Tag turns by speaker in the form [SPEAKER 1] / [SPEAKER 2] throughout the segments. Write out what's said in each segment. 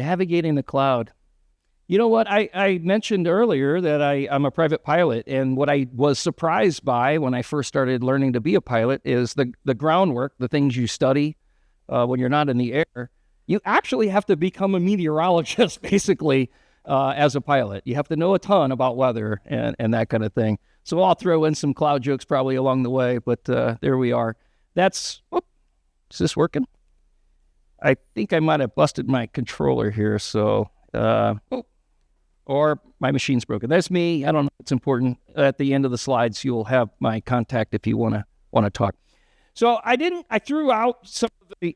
[SPEAKER 1] navigating the cloud. You know what? I mentioned earlier that I'm a private pilot, and what I was surprised by when I first started learning to be a pilot is the groundwork, the things you study when you're not in the air. You actually have to become a meteorologist, basically, as a pilot. You have to know a ton about weather and that kind of thing. So I'll throw in some cloud jokes probably along the way, but there we are. Is this working? I think I might have busted my controller here, so... or my machine's broken. That's me. I don't know. It's important. At the end of the slides, you'll have my contact if you want to talk. So I threw out some of the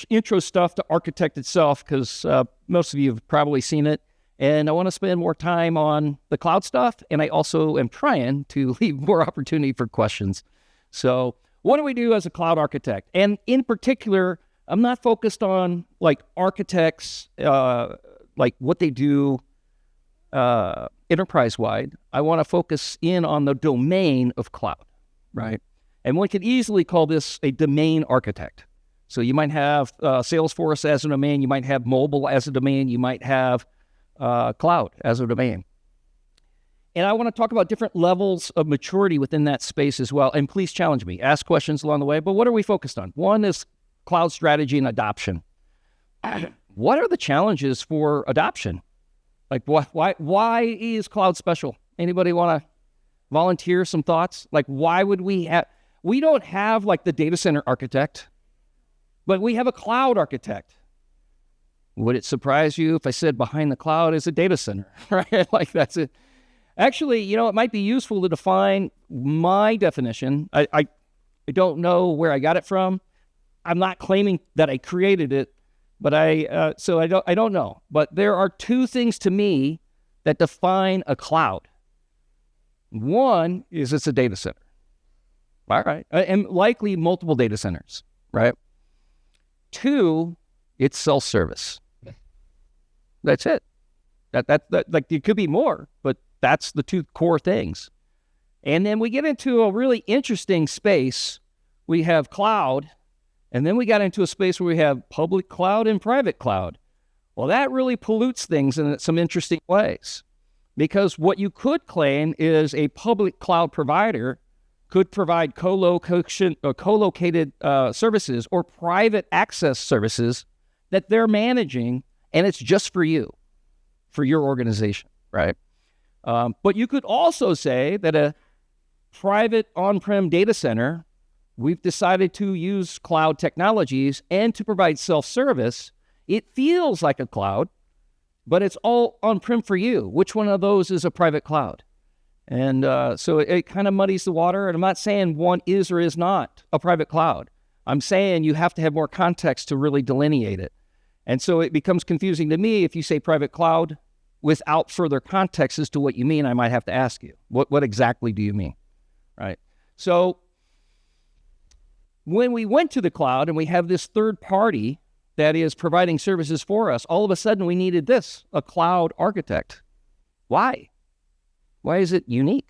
[SPEAKER 1] intro stuff to Architect itself because most of you have probably seen it. And I want to spend more time on the cloud stuff. And I also am trying to leave more opportunity for questions. So what do we do as a cloud architect? And in particular, I'm not focused on like architects, like what they do enterprise-wide. I want to focus in on the domain of cloud, right? And one could easily call this a domain architect. So you might have Salesforce as a domain, you might have mobile as a domain, you might have cloud as a domain. And I want to talk about different levels of maturity within that space as well. And please challenge me, ask questions along the way. But what are we focused on? One is cloud strategy and adoption. What are the challenges for adoption? Like, why is cloud special? Anybody want to volunteer some thoughts? Like, why would we don't have like the data center architect, but we have a cloud architect. Would it surprise you if I said behind the cloud is a data center, right? Like that's it. Actually, it might be useful to define my definition. I don't know where I got it from. I'm not claiming that I created it. But I don't know. But there are two things to me that define a cloud. One is it's a data center. All right. And likely multiple data centers, right? Two, it's self-service. That's it. That like it could be more, but that's the two core things. And then we get into a really interesting space. We have cloud. And then we got into a space where we have public cloud and private cloud. Well, that really pollutes things in some interesting ways. Because what you could claim is a public cloud provider could provide co-located services or private access services that they're managing, and it's just for you, for your organization, right? But you could also say that a private on-prem data center, we've decided to use cloud technologies and to provide self-service. It feels like a cloud, but it's all on-prem for you. Which one of those is a private cloud? And so it kind of muddies the water. And I'm not saying one is or is not a private cloud. I'm saying you have to have more context to really delineate it. And so it becomes confusing to me if you say private cloud without further context as to what you mean. I might have to ask you, what exactly do you mean, right? So when we went to the cloud and we have this third party that is providing services for us, all of a sudden we needed a cloud architect. Why? Why is it unique?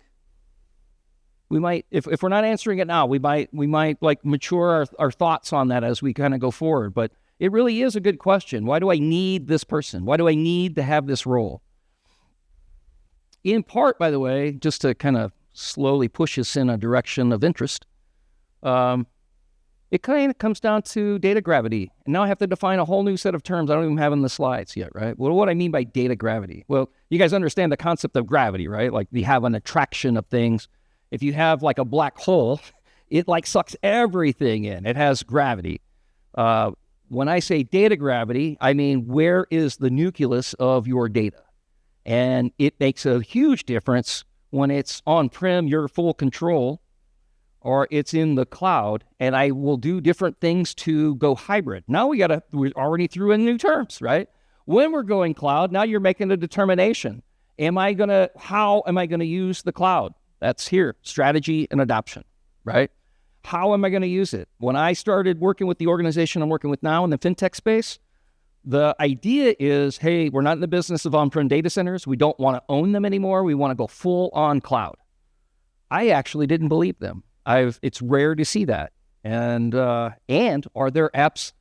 [SPEAKER 1] We might, if we're not answering it now, we might like mature our thoughts on that as we kind of go forward. But it really is a good question. Why do I need this person? Why do I need to have this role? In part, by the way, just to kind of slowly push us in a direction of interest, it kind of comes down to data gravity. And now I have to define a whole new set of terms I don't even have in the slides yet, right? Well, what do I mean by data gravity? Well, you guys understand the concept of gravity, right? Like you have an attraction of things. If you have like a black hole, it like sucks everything in. It has gravity. When I say data gravity, I mean, where is the nucleus of your data? And it makes a huge difference when it's on-prem, you're full control, or it's in the cloud, and I will do different things to go hybrid. Now we already threw in new terms, right? When we're going cloud, now you're making a determination. How am I gonna use the cloud? That's here, strategy and adoption, right? How am I gonna use it? When I started working with the organization I'm working with now in the fintech space, the idea is, hey, we're not in the business of on-prem data centers. We don't wanna own them anymore. We wanna go full on cloud. I actually didn't believe them. It's rare to see that. And are there apps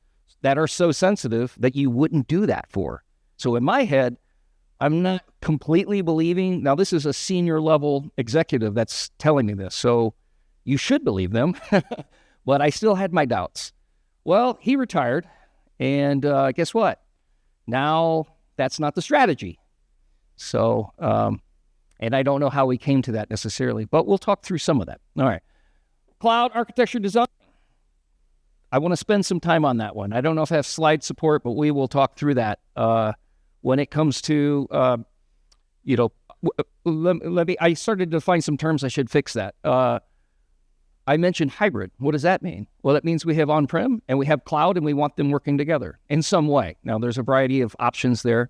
[SPEAKER 1] that are so sensitive that you wouldn't do that for? So in my head, I'm not completely believing. Now, this is a senior level executive that's telling me this, so you should believe them. But I still had my doubts. Well, he retired, and guess what? Now that's not the strategy. So, and I don't know how we came to that necessarily, but we'll talk through some of that. All right. Cloud architecture design. I want to spend some time on that one. I don't know if I have slide support, but we will talk through that. When it comes to, I started to find some terms. I should fix that. I mentioned hybrid. What does that mean? Well, that means we have on-prem and we have cloud and we want them working together in some way. Now, there's a variety of options there.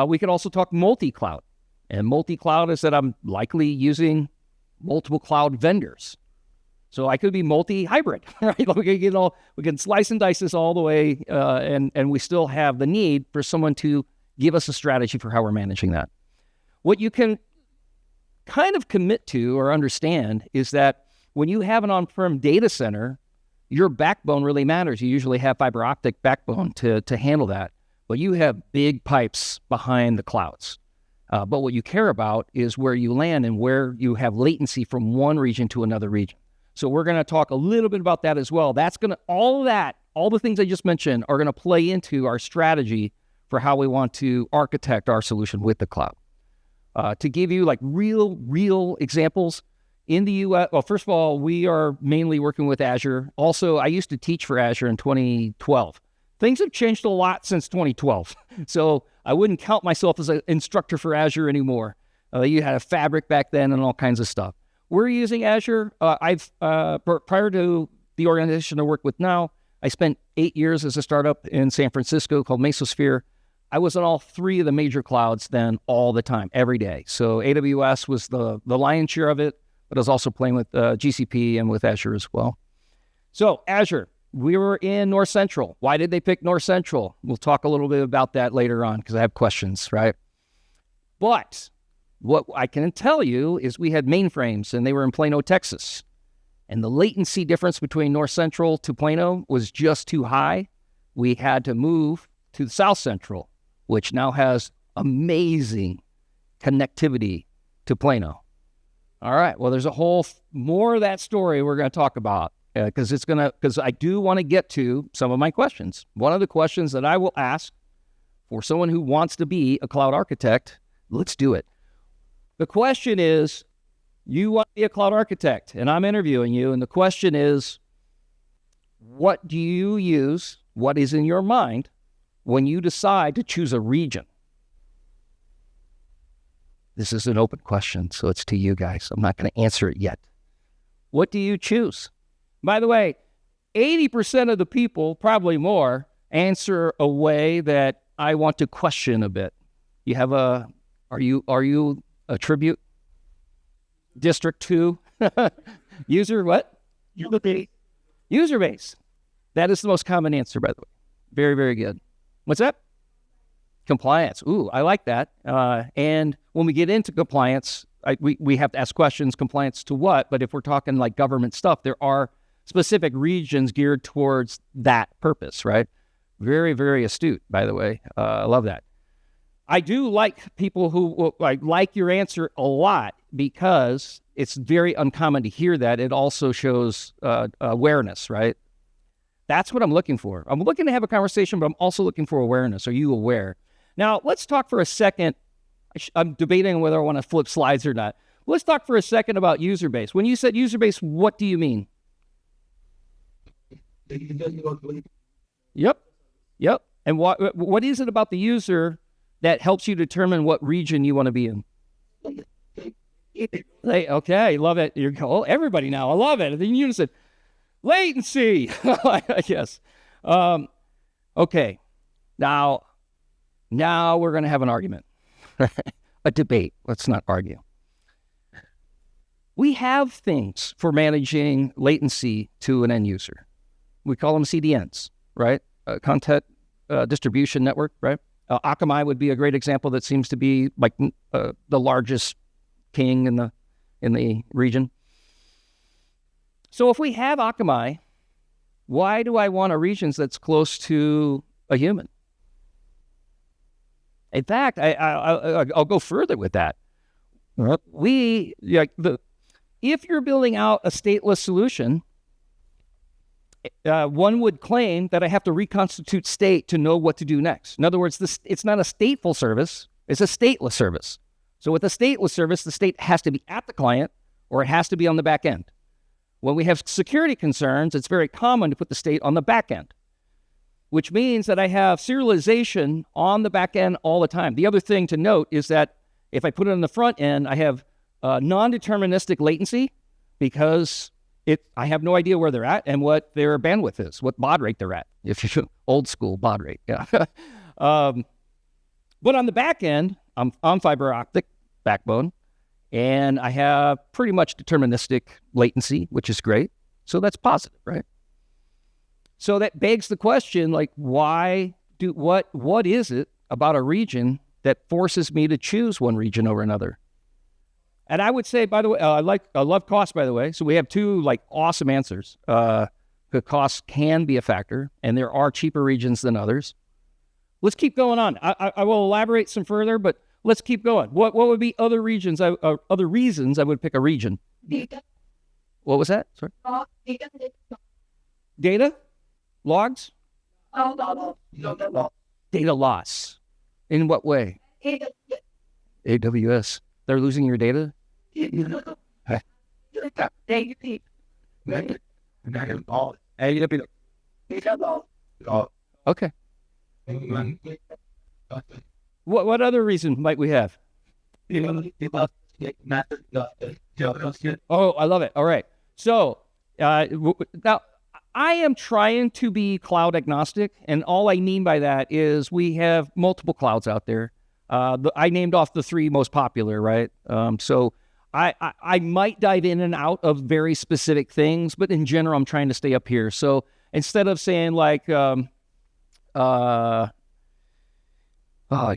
[SPEAKER 1] We could also talk multi-cloud. And multi-cloud is that I'm likely using multiple cloud vendors. So I could be multi-hybrid, right? We can slice and dice this all the way, and we still have the need for someone to give us a strategy for how we're managing that. What you can kind of commit to or understand is that when you have an on-prem data center, your backbone really matters. You usually have fiber optic backbone to handle that, but you have big pipes behind the clouds. But what you care about is where you land and where you have latency from one region to another region. So we're going to talk a little bit about that as well. All the things I just mentioned are going to play into our strategy for how we want to architect our solution with the cloud. To give you like real examples, in the U.S., well, first of all, we are mainly working with Azure. Also, I used to teach for Azure in 2012. Things have changed a lot since 2012. So I wouldn't count myself as an instructor for Azure anymore. You had a Fabric back then and all kinds of stuff. We're using Azure. Prior to the organization I work with now, I spent 8 years as a startup in San Francisco called Mesosphere. I was on all three of the major clouds then all the time, every day. So AWS was the lion's share of it, but I was also playing with GCP and with Azure as well. So Azure, we were in North Central. Why did they pick North Central? We'll talk a little bit about that later on because I have questions, right? But what I can tell you is we had mainframes and they were in Plano, Texas. And the latency difference between North Central to Plano was just too high. We had to move to South Central, which now has amazing connectivity to Plano. All right. Well, there's a whole more of that story we're going to talk about because I do want to get to some of my questions. One of the questions that I will ask for someone who wants to be a cloud architect, let's do it. The question is, you want to be a cloud architect, and I'm interviewing you, and the question is, what do you use? What is in your mind when you decide to choose a region? This is an open question, so it's to you guys. I'm not going to answer it yet. What do you choose? By the way, 80% of the people, probably more, answer a way that I want to question a bit. You have are you a tribute? District 2? User what? User base. User base. That is the most common answer, by the way. Very, very good. What's that? Compliance. Ooh, I like that. And when we get into compliance, we have to ask questions, compliance to what? But if we're talking like government stuff, there are specific regions geared towards that purpose, right? Very, very astute, by the way. I love that. I do like people who like your answer a lot because it's very uncommon to hear that. It also shows awareness, right? That's what I'm looking for. I'm looking to have a conversation, but I'm also looking for awareness. Are you aware? Now, let's talk for a second. I'm debating whether I want to flip slides or not. Let's talk for a second about user base. When you said user base, what do you mean? Yep. And what is it about the user that helps you determine what region you want to be in? Hey, okay, love it. You're everybody now. I love it. In unison. Latency. Yes. Okay. Now we're going to have an argument. A debate. Let's not argue. We have things for managing latency to an end user. We call them CDNs, right? Content distribution network, right? Akamai would be a great example that seems to be like the largest king in the region. So if we have Akamai, why do I want a region that's close to a human? In fact, I'll go further with that. If you're building out a stateless solution, one would claim that I have to reconstitute state to know what to do next. In other words, it's not a stateful service, it's a stateless service. So with a stateless service, the state has to be at the client or it has to be on the back end. When we have security concerns, it's very common to put the state on the back end, which means that I have serialization on the back end all the time. The other thing to note is that if I put it on the front end, I have non-deterministic latency because I have no idea where they're at and what their bandwidth is, what baud rate they're at, if you old school baud rate. Yeah. But on the back end, I'm on fiber optic backbone, and I have pretty much deterministic latency, which is great. So that's positive, right? So that begs the question, like, what is it about a region that forces me to choose one region over another? And I would say, by the way, I love cost, by the way. So we have two like awesome answers. The cost can be a factor, and there are cheaper regions than others. Let's keep going on. I will elaborate some further, but let's keep going. What would be other regions? Other reasons I would pick a region?
[SPEAKER 2] Data.
[SPEAKER 1] What was that? Sorry. Data? Logs? Data loss. In what way? AWS. They're losing your data? Okay. What other reason might we have? Oh, I love it. All right. So now I am trying to be cloud agnostic, and all I mean by that is we have multiple clouds out there. I named off the three most popular, right? So I might dive in and out of very specific things, but in general, I'm trying to stay up here. So instead of saying like, I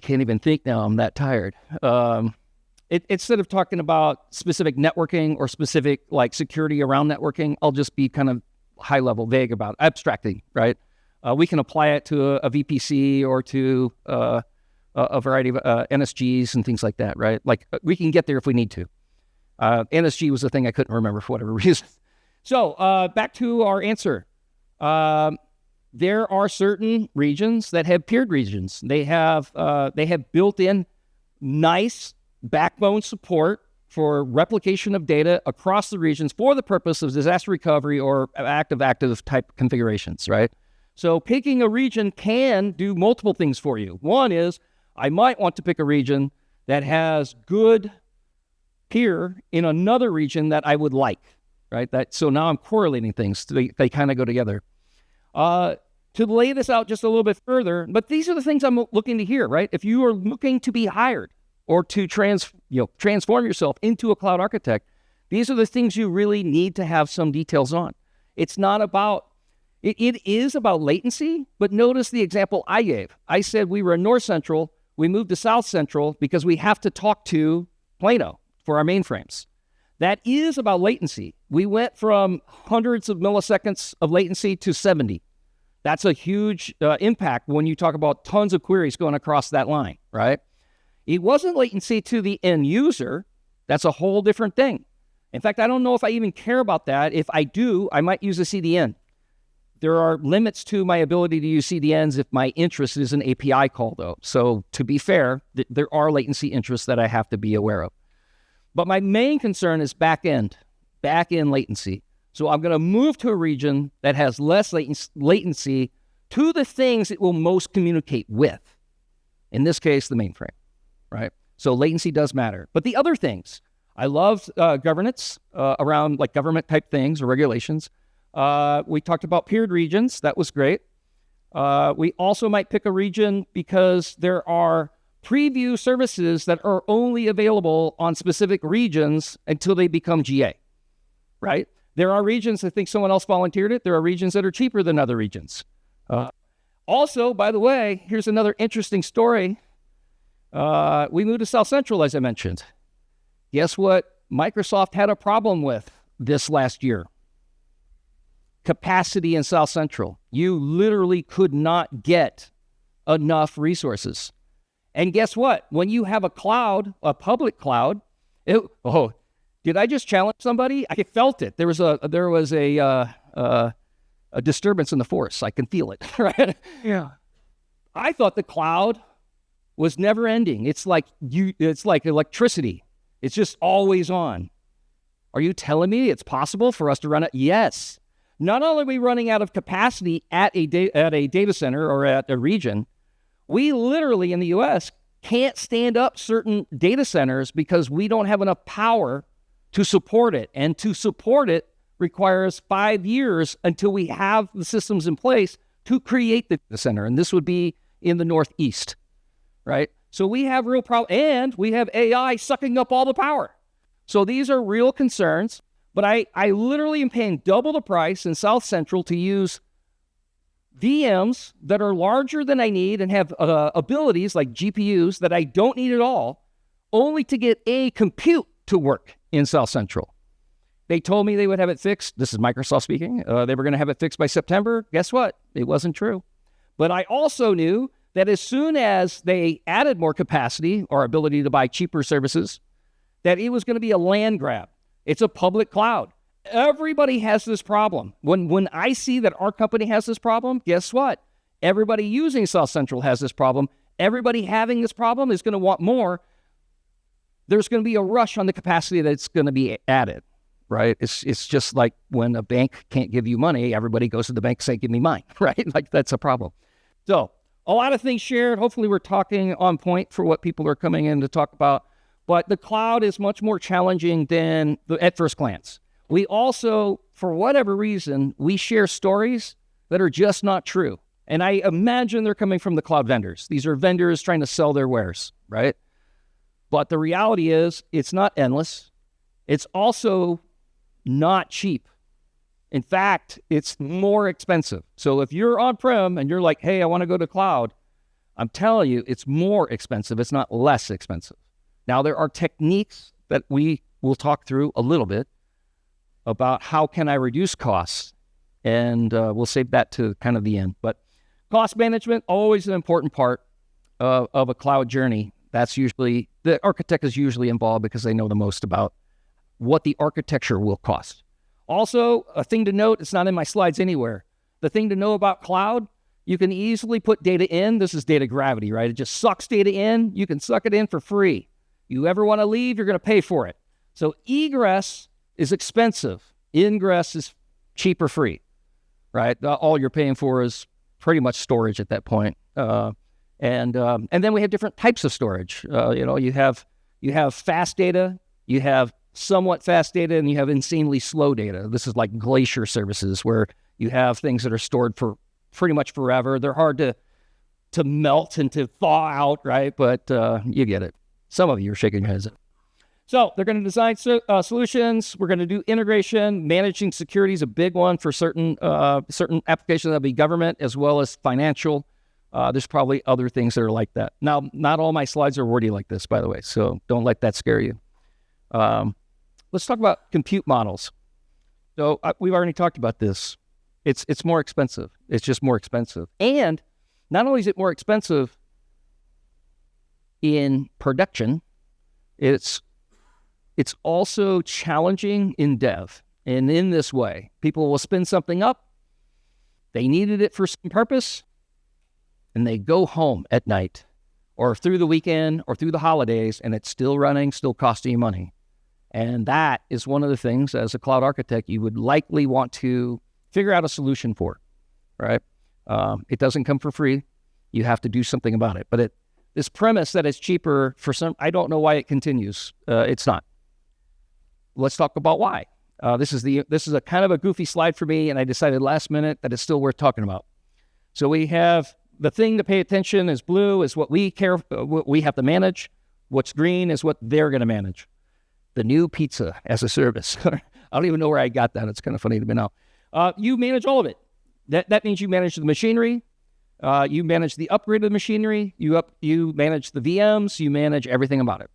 [SPEAKER 1] can't even think now. I'm that tired. Instead of talking about specific networking or specific like security around networking, I'll just be kind of high level, vague about abstracting, right? We can apply it to a VPC or to a variety of NSGs and things like that, right? Like we can get there if we need to. NSG was the thing I couldn't remember for whatever reason. So back to our answer. There are certain regions that have peered regions. They have built-in nice backbone support for replication of data across the regions for the purpose of disaster recovery or active-active type configurations, right? So picking a region can do multiple things for you. One is I might want to pick a region that has good peer in another region that I would like, right? So now I'm correlating things. They kind of go together. To lay this out just a little bit further, but these are the things I'm looking to hear, right? If you are looking to be hired or to transform yourself into a cloud architect, these are the things you really need to have some details on. It's not about, it is about latency, but notice the example I gave. I said we were in North Central, we moved to South Central because we have to talk to Plano for our mainframes. That is about latency. We went from hundreds of milliseconds of latency to 70. That's a huge impact when you talk about tons of queries going across that line, right? It wasn't latency to the end user. That's a whole different thing. In fact, I don't know if I even care about that. If I do, I might use a CDN. There are limits to my ability to use CDNs if my interest is an API call, though. So to be fair, there are latency interests that I have to be aware of. But my main concern is back-end latency. So I'm going to move to a region that has less latency to the things it will most communicate with. In this case, the mainframe, right? So latency does matter. But the other things, I love governance around like government type things or regulations. We talked about peered regions. That was great. We also might pick a region because there are preview services that are only available on specific regions until they become GA, right? There are regions, I think someone else volunteered it, there are regions that are cheaper than other regions. Also, by the way, here's another interesting story. We moved to South Central, as I mentioned. Guess what Microsoft had a problem with this last year? Capacity in South Central. You literally could not get enough resources. And guess what? When you have a cloud, a public cloud, did I just challenge somebody? I felt it. There was a disturbance in the force. I can feel it, right?
[SPEAKER 2] Yeah.
[SPEAKER 1] I thought the cloud was never ending. It's like electricity. It's just always on. Are you telling me it's possible for us to run it? Yes. Not only are we running out of capacity at a data center or at a region, we literally in the U.S. can't stand up certain data centers because we don't have enough power to support it. And to support it requires 5 years until we have the systems in place to create the data center. And this would be in the Northeast, right? So we have real problems, and we have AI sucking up all the power. So these are real concerns, but I literally am paying double the price in South Central to use VMs that are larger than I need and have abilities like GPUs that I don't need at all, only to get a compute to work in South Central. They told me they would have it fixed. This is Microsoft speaking. They were going to have it fixed by September. Guess what? It wasn't true. But I also knew that as soon as they added more capacity or ability to buy cheaper services, that it was going to be a land grab. It's a public cloud. Everybody has this problem. When I see that our company has this problem, guess what? Everybody using South Central has this problem. Everybody having this problem is going to want more. There's going to be a rush on the capacity that's going to be added, right? It's just like when a bank can't give you money, everybody goes to the bank and say, give me mine, right? Like that's a problem. So a lot of things shared. Hopefully we're talking on point for what people are coming in to talk about. But the cloud is much more challenging than at first glance. We also, for whatever reason, we share stories that are just not true. And I imagine they're coming from the cloud vendors. These are vendors trying to sell their wares, right? But the reality is it's not endless. It's also not cheap. In fact, it's more expensive. So if you're on-prem and you're like, hey, I want to go to cloud, I'm telling you, it's more expensive. It's not less expensive. Now, there are techniques that we will talk through a little bit about how can I reduce costs, and we'll save that to kind of the end. But cost management, always an important part of a cloud journey. That's usually, the architect is usually involved because they know the most about what the architecture will cost. Also, a thing to note, it's not in my slides anywhere. The thing to know about cloud, you can easily put data in. This is data gravity, right? It just sucks data in. You can suck it in for free. You ever want to leave, you're going to pay for it. So egress is expensive. Ingress is cheap or free, right? All you're paying for is pretty much storage at that point. And then we have different types of storage. You have fast data, you have somewhat fast data, and you have insanely slow data. This is like glacier services where you have things that are stored for pretty much forever. They're hard to melt and to thaw out, right? But you get it. Some of you are shaking your heads. So they're going to design solutions. We're going to do integration. Managing security is a big one for certain applications. That'll be government as well as financial. There's probably other things that are like that. Now, not all my slides are wordy like this, by the way, so don't let that scare you. Let's talk about compute models. So we've already talked about this. It's more expensive. It's just more expensive. And not only is it more expensive in production, it's also challenging in dev. And in this way, people will spin something up. They needed it for some purpose, and they go home at night or through the weekend or through the holidays, and it's still running, still costing you money. And that is one of the things as a cloud architect you would likely want to figure out a solution for, right? It doesn't come for free. You have to do something about it. But this premise that it's cheaper for some, I don't know why it continues. It's not. Let's talk about why. This is a kind of a goofy slide for me, and I decided last minute that it's still worth talking about. So we have the thing to pay attention is blue is what we what we have to manage. What's green is what they're going to manage. The new pizza as a service. I don't even know where I got that. It's kind of funny to me now. You manage all of it. That means you manage the machinery. You manage the upgrade of the machinery. You manage the VMs. You manage everything about it.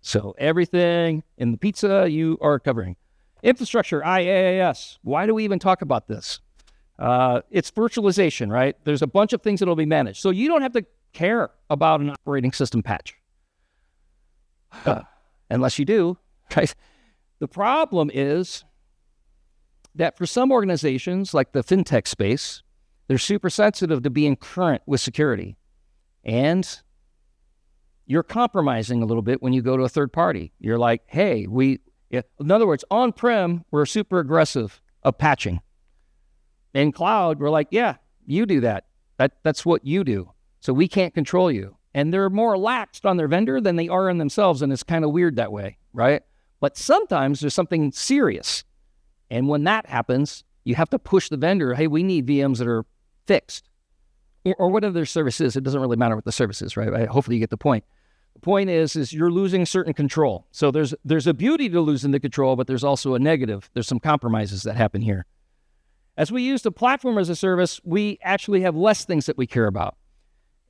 [SPEAKER 1] So everything in the pizza you are covering. Infrastructure, IaaS. Why do we even talk about this? It's virtualization, right? There's a bunch of things that will be managed. So you don't have to care about an operating system patch. Unless you do, right? The problem is that for some organizations, like the fintech space, they're super sensitive to being current with security. And you're compromising a little bit when you go to a third party. You're like, hey, in other words, on-prem, we're super aggressive of patching. In cloud, we're like, yeah, you do that. That's what you do. So we can't control you. And they're more laxed on their vendor than they are in themselves, and it's kind of weird that way, right? But sometimes there's something serious. And when that happens, you have to push the vendor, hey, we need VMs that are fixed. Or whatever their service is. It doesn't really matter what the service is, right? Hopefully you get the point. The point is you're losing certain control. So there's a beauty to losing the control, but there's also a negative. There's some compromises that happen here. As we use the platform as a service, we actually have less things that we care about.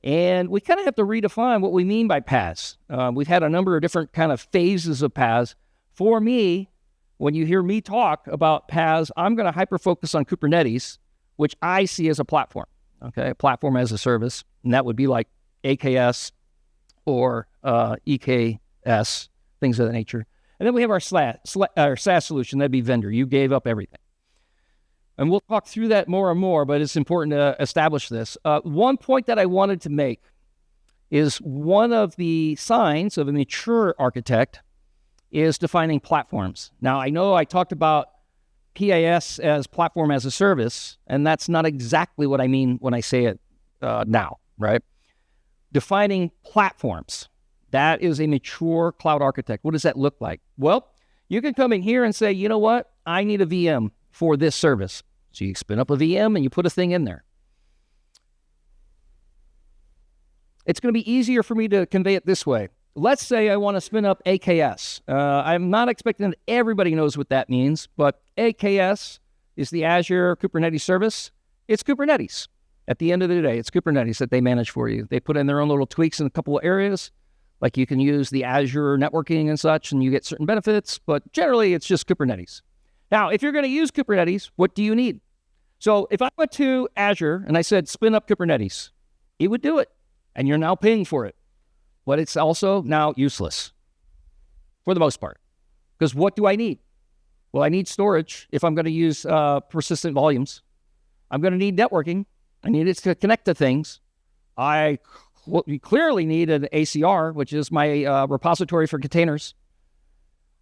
[SPEAKER 1] And we kind of have to redefine what we mean by PaaS. We've had a number of different kind of phases of PaaS. For me, when you hear me talk about PaaS, I'm going to hyper-focus on Kubernetes, which I see as a platform, okay? A platform as a service. And that would be like AKS or EKS, things of that nature. And then we have our SaaS solution. That'd be vendor. You gave up everything. And we'll talk through that more and more, but it's important to establish this. One point that I wanted to make is one of the signs of a mature architect is defining platforms. Now, I know I talked about PaaS as platform as a service, and that's not exactly what I mean when I say it now, right? Defining platforms. That is a mature cloud architect. What does that look like? Well, you can come in here and say, you know what? I need a VM for this service. So you spin up a VM and you put a thing in there. It's going to be easier for me to convey it this way. Let's say I want to spin up AKS. I'm not expecting that everybody knows what that means, but AKS is the Azure Kubernetes service. It's Kubernetes. At the end of the day, it's Kubernetes that they manage for you. They put in their own little tweaks in a couple of areas, like you can use the Azure networking and such, and you get certain benefits, but generally it's just Kubernetes. Now, if you're going to use Kubernetes, what do you need? So if I went to Azure and I said, spin up Kubernetes, it would do it. And you're now paying for it. But it's also now useless for the most part. Because what do I need? Well, I need storage if I'm going to use persistent volumes. I'm going to need networking. I need it to connect to things. I clearly need an ACR, which is my repository for containers.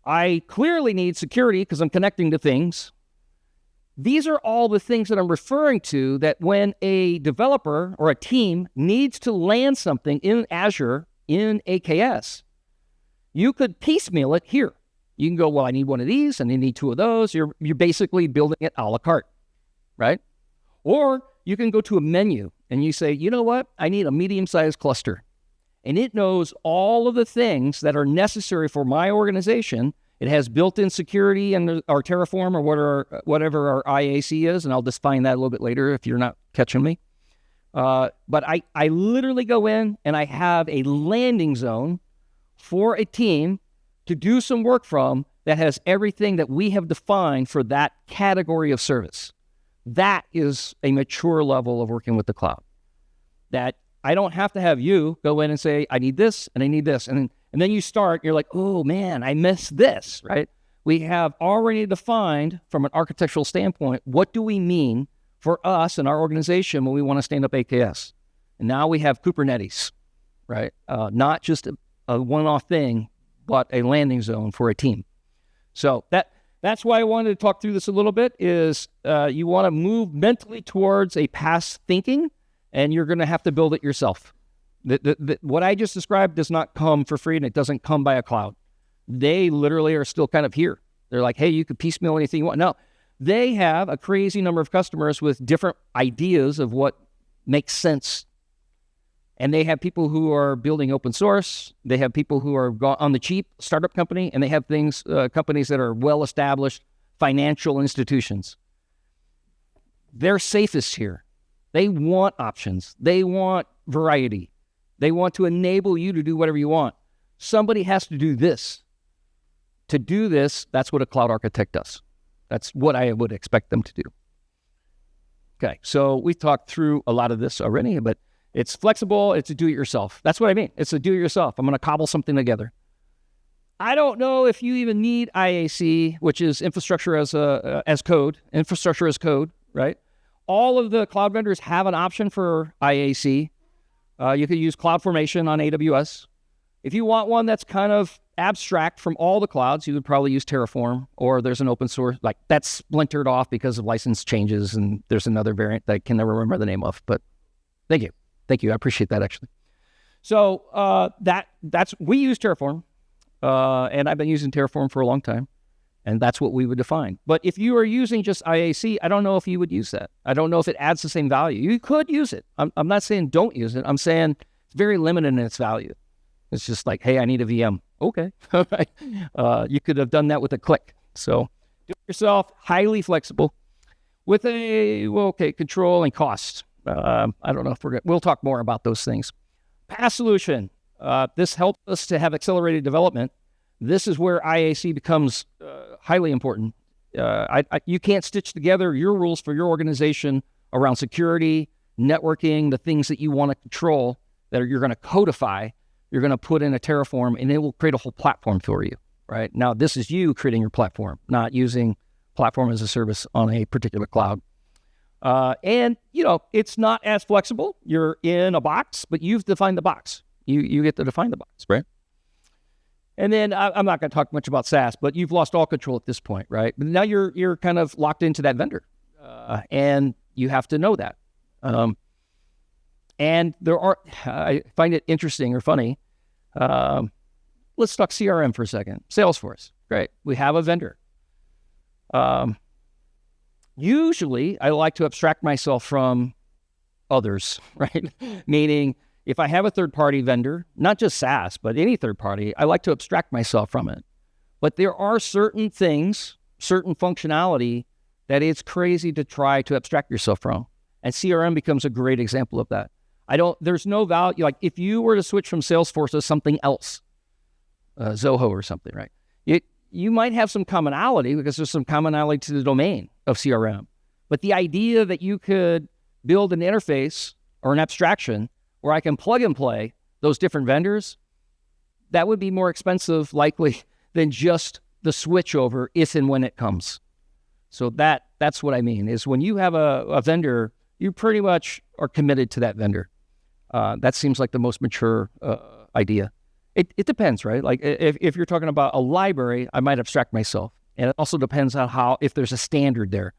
[SPEAKER 1] I clearly need security because I'm connecting to things. These are all the things that I'm referring to that when a developer or a team needs to land something in Azure, in AKS, you could piecemeal it here. You can go, well, I need one of these and I need two of those. You're basically building it a la carte, right? Or you can go to a menu and you say, you know what? I need a medium-sized cluster. And it knows all of the things that are necessary for my organization. It has built-in security and our Terraform or whatever our IAC is, and I'll define that a little bit later if you're not catching me. But I literally go in and I have a landing zone for a team to do some work from that has everything that we have defined for that category of service. That is a mature level of working with the cloud. That I don't have to have you go in and say, I need this and I need this. And then you start, you're like, oh man, I missed this, right? We have already defined from an architectural standpoint, what do we mean for us and our organization when we want to stand up AKS? And now we have Kubernetes, right? Not just a one-off thing, but a landing zone for a team. So that's why I wanted to talk through this a little bit is you want to move mentally towards a PaaS thinking, and you're going to have to build it yourself. What I just described does not come for free, and it doesn't come by a cloud. They literally are still kind of here. They're like, hey, you could piecemeal anything you want. No, they have a crazy number of customers with different ideas of what makes sense. And they have people who are building open source. They have people who are on the cheap, startup company, and they have companies that are well-established financial institutions. They're safest here. They want options. They want variety. They want to enable you to do whatever you want. Somebody has to do this. To do this, that's what a cloud architect does. That's what I would expect them to do. Okay, so we talked through a lot of this already, but It's flexible. It's a do-it-yourself. That's what I mean. It's a do-it-yourself. I'm going to cobble something together. I don't know if you even need IAC, which is infrastructure as code, infrastructure as code, right? All of the cloud vendors have an option for IAC. You could use CloudFormation on AWS. If you want one that's kind of abstract from all the clouds, you would probably use Terraform, or there's an open source, like that's splintered off because of license changes, and there's another variant that I can never remember the name of, but thank you. Thank you. I appreciate that, actually. So we use Terraform, and I've been using Terraform for a long time, and that's what we would define. But if you are using just IAC, I don't know if you would use that. I don't know if it adds the same value. You could use it. I'm not saying don't use it. I'm saying it's very limited in its value. It's just like, hey, I need a VM. Okay. All right. You could have done that with a click. So do it yourself, highly flexible with control and cost. I don't know if we'll talk more about those things. PaaS solution. This helps us to have accelerated development. This is where IAC becomes highly important. You can't stitch together your rules for your organization around security, networking, the things that you want to control that you're going to codify. You're going to put in a Terraform, and it will create a whole platform for you, right? Now, this is you creating your platform, not using platform as a service on a particular cloud. And, it's not as flexible. You're in a box, but you've defined the box. You get to define the box, right? And then I'm not going to talk much about SaaS, but you've lost all control at this point, right? But now you're kind of locked into that vendor, and you have to know that. And I find it interesting or funny. Let's talk CRM for a second. Salesforce, great. We have a vendor. Usually, I like to abstract myself from others, right? Meaning, if I have a third-party vendor, not just SaaS, but any third party, I like to abstract myself from it. But there are certain things, certain functionality that it's crazy to try to abstract yourself from. And CRM becomes a great example of that. There's no value, like if you were to switch from Salesforce to something else, Zoho or something, right? You might have some commonality because there's some commonality to the domain of CRM. But the idea that you could build an interface or an abstraction where I can plug and play those different vendors, that would be more expensive likely than just the switch over if and when it comes. So that's what I mean, is when you have a vendor, you pretty much are committed to that vendor. That seems like the most mature idea. It depends, right? Like if you're talking about a library, I might abstract myself. And it also depends on if there's a standard there.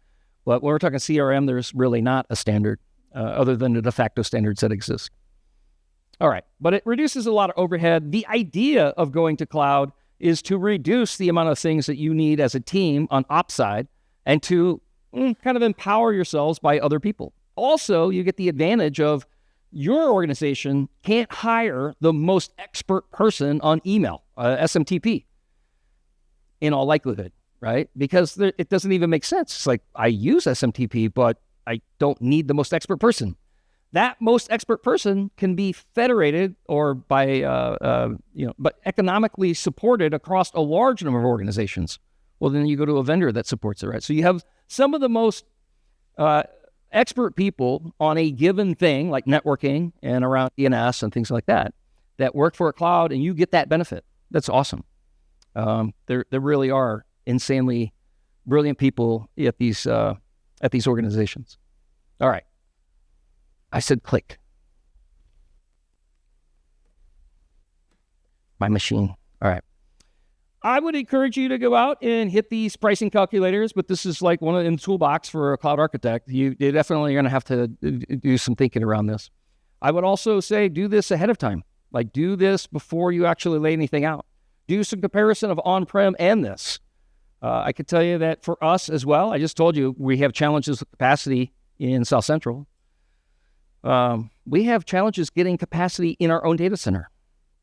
[SPEAKER 1] But when we're talking CRM, there's really not a standard other than the de facto standards that exist. All right, but it reduces a lot of overhead. The idea of going to cloud is to reduce the amount of things that you need as a team on ops side and to kind of empower yourselves by other people. Also, you get the advantage of your organization can't hire the most expert person on email, SMTP, in all likelihood, right? Because it doesn't even make sense. It's like, I use SMTP, but I don't need the most expert person. That most expert person can be federated or but economically supported across a large number of organizations. Well, then you go to a vendor that supports it, right? So you have some of the most expert people on a given thing, like networking and around DNS and things like that work for a cloud, and you get that benefit. That's awesome. There really are insanely brilliant people at these organizations. All right. I said click. My machine. All right. I would encourage you to go out and hit these pricing calculators, but this is like one in the toolbox for a cloud architect. You're definitely going to have to do some thinking around this. I would also say do this ahead of time. Like do this before you actually lay anything out. Do some comparison of on-prem and this. I could tell you that for us as well, I just told you we have challenges with capacity in South Central. We have challenges getting capacity in our own data center.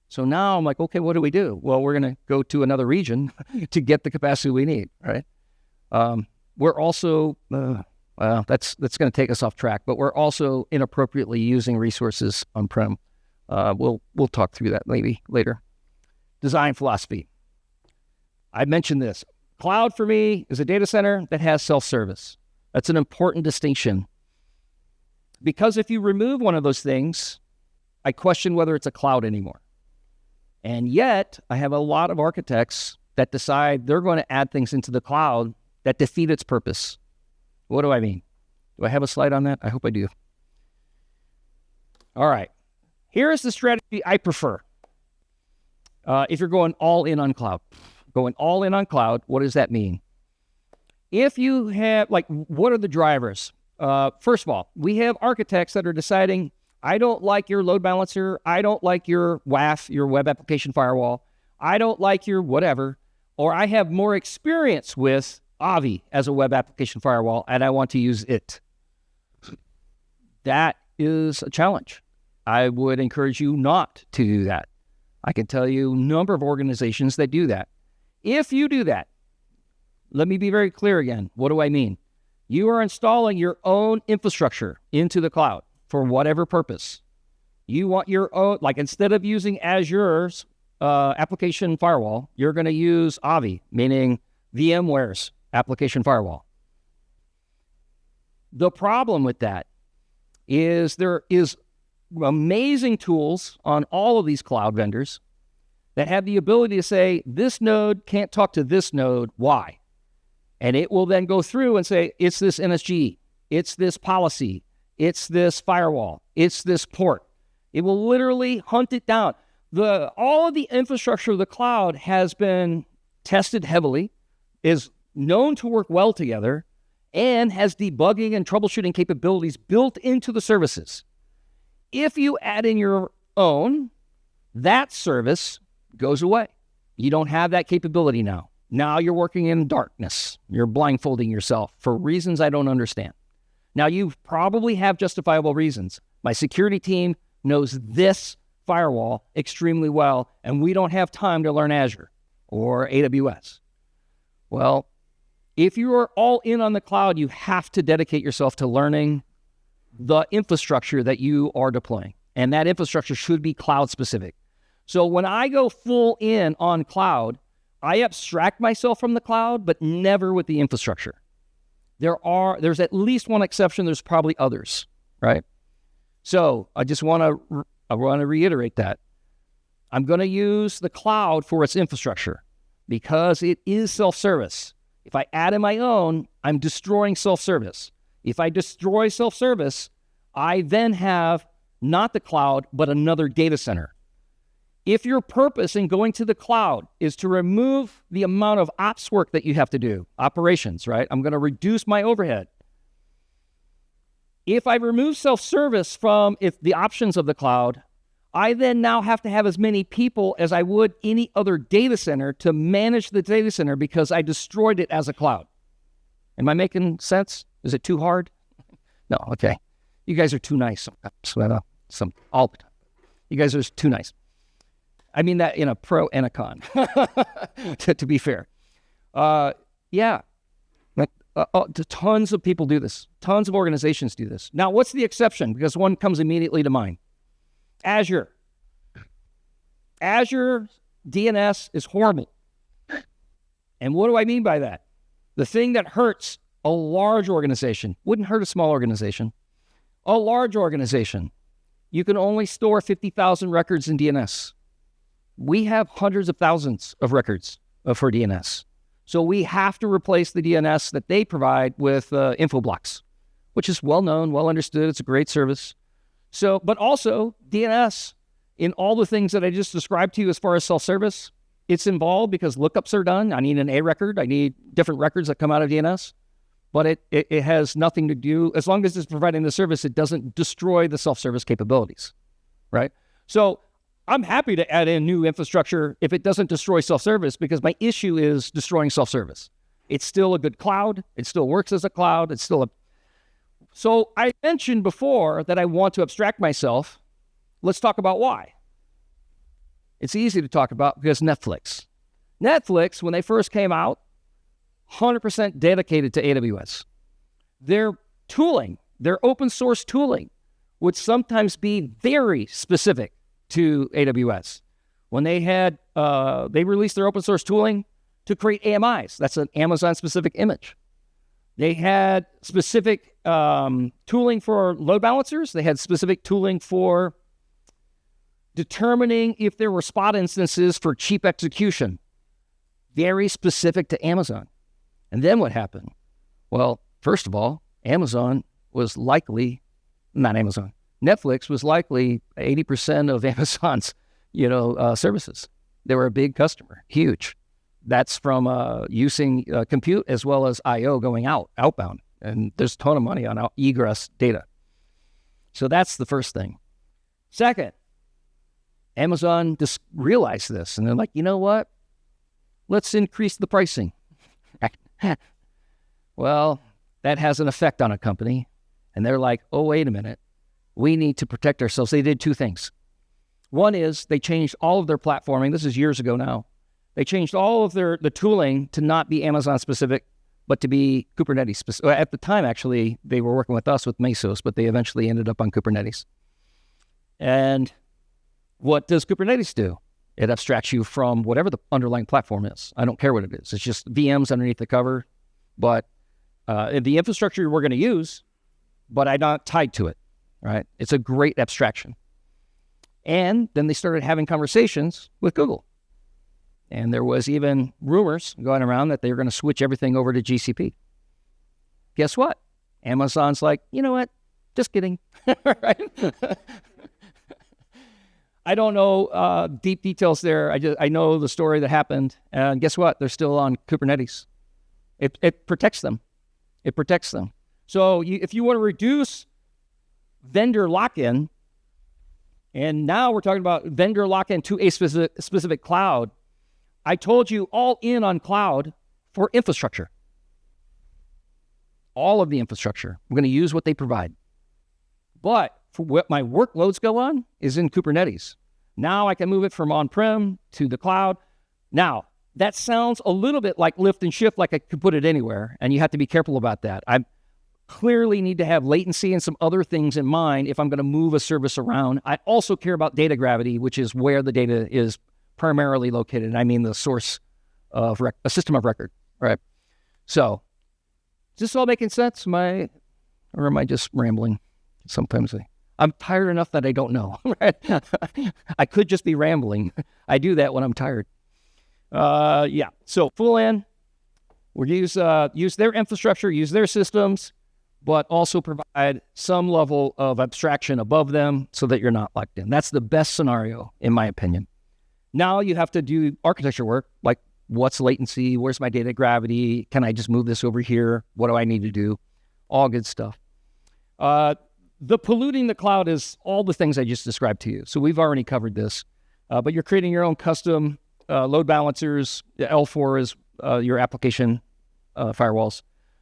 [SPEAKER 1] So now I'm like, okay, what do we do? Well, we're going to go to another region to get the capacity we need, right? We're also, that's going to take us off track, but we're also inappropriately using resources on-prem. We'll talk through that maybe later. Design philosophy. I mentioned this. Cloud for me is a data center that has self-service. That's an important distinction. Because if you remove one of those things, I question whether it's a cloud anymore. And yet, I have a lot of architects that decide they're going to add things into the cloud that defeat its purpose. What do I mean? Do I have a slide on that? I hope I do. All right. Here is the strategy I prefer. If you're going all in on cloud. Going all in on cloud, what does that mean? If you have, what are the drivers? First of all, we have architects that are deciding, I don't like your load balancer. I don't like your WAF, your web application firewall. I don't like your whatever. Or I have more experience with Avi as a web application firewall, and I want to use it. That is a challenge. I would encourage you not to do that. I can tell you a number of organizations that do that. If you do that, let me be very clear again. What do I mean? You are installing your own infrastructure into the cloud for whatever purpose. You want your own, instead of using Azure's application firewall, you're going to use Avi, meaning VMware's application firewall. The problem with that is there is amazing tools on all of these cloud vendors that have the ability to say, this node can't talk to this node, why? And it will then go through and say, it's this NSG, it's this policy, it's this firewall, it's this port. It will literally hunt it down. All of the infrastructure of the cloud has been tested heavily, is known to work well together, and has debugging and troubleshooting capabilities built into the services. If you add in your own, that service goes away. You don't have that capability now. Now you're working in darkness. You're blindfolding yourself for reasons I don't understand. Now you probably have justifiable reasons. My security team knows this firewall extremely well, and we don't have time to learn Azure or AWS. Well, if you are all in on the cloud, you have to dedicate yourself to learning the infrastructure that you are deploying. And that infrastructure should be cloud specific. So when I go full in on cloud, I abstract myself from the cloud, but never with the infrastructure. There's at least one exception. There's probably others, right? So I want to reiterate that. I'm going to use the cloud for its infrastructure because it is self-service. If I add in my own, I'm destroying self-service. If I destroy self-service, I then have not the cloud, but another data center. If your purpose in going to the cloud is to remove the amount of ops work that you have to do, operations, right? I'm going to reduce my overhead. If I remove self-service from the options of the cloud, I then now have to have as many people as I would any other data center to manage the data center because I destroyed it as a cloud. Am I making sense? Is it too hard? No, okay. You guys are too nice sometimes, all the time. You guys are too nice. I mean that in a pro and a con, to be fair. Tons of people do this. Tons of organizations do this. Now, what's the exception? Because one comes immediately to mind. Azure. Azure DNS is horrible. And what do I mean by that? The thing that hurts a large organization wouldn't hurt a small organization. A large organization, you can only store 50,000 records in DNS. We have hundreds of thousands of records for DNS. So we have to replace the DNS that they provide with info blocks, which is well known, well understood. It's a great service. So, but also DNS in all the things that I just described to you as far as self-service, it's involved because lookups are done. I need an A record. I need different records that come out of DNS. But it has nothing to do, as long as it's providing the service, it doesn't destroy the self-service capabilities, right? So I'm happy to add in new infrastructure if it doesn't destroy self-service because my issue is destroying self-service. It's still a good cloud. It still works as a cloud. It's still a... So I mentioned before that I want to abstract myself. Let's talk about why. It's easy to talk about because Netflix. Netflix, when they first came out, 100% dedicated to AWS. Their tooling, their open source tooling would sometimes be very specific to AWS. When they had, they released their open source tooling to create AMIs. That's an Amazon specific image. They had specific tooling for load balancers. They had specific tooling for determining if there were spot instances for cheap execution. Very specific to Amazon. And then what happened? Well, first of all, Netflix was likely 80% of Amazon's, services. They were a big customer, huge. That's from using compute as well as I/O going outbound. And there's a ton of money on egress data. So that's the first thing. Second, Amazon just realized this, and they're like, you know what? Let's increase the pricing. Well, that has an effect on a company. And they're like, oh, wait a minute. We need to protect ourselves. They did two things. One is they changed all of their platforming. This is years ago now. They changed all of the tooling to not be Amazon specific, but to be Kubernetes specific. At the time, actually, they were working with us with Mesos, but they eventually ended up on Kubernetes. And what does Kubernetes do? It abstracts you from whatever the underlying platform is. I don't care what it is. It's just VMs underneath the cover, but the infrastructure we're going to use, but I'm not tied to it, right? It's a great abstraction. And then they started having conversations with Google. And there was even rumors going around that they were going to switch everything over to GCP. Guess what? Amazon's like, you know what? Just kidding, right? I don't know deep details there. I know the story that happened. And guess what? They're still on Kubernetes. It protects them. It protects them. So if you want to reduce vendor lock-in, and now we're talking about vendor lock-in to a specific cloud, I told you all in on cloud for infrastructure. All of the infrastructure. We're going to use what they provide. But for what my workloads go on is in Kubernetes. Now I can move it from on-prem to the cloud. Now, that sounds a little bit like lift and shift, like I could put it anywhere, and you have to be careful about that. I clearly need to have latency and some other things in mind if I'm going to move a service around. I also care about data gravity, which is where the data is primarily located. I mean the source of a system of record, right? So, is this all making sense? Or am I just rambling? Sometimes I'm tired enough that I don't know, right? I could just be rambling. I do that when I'm tired. So full in, we'll use their infrastructure, use their systems, but also provide some level of abstraction above them so that you're not locked in. That's the best scenario, in my opinion. Now you have to do architecture work, like what's latency, where's my data gravity, can I just move this over here, what do I need to do, all good stuff. The polluting the cloud is all the things I just described to you. So we've already covered this, but you're creating your own custom load balancers. L4 is your application firewalls.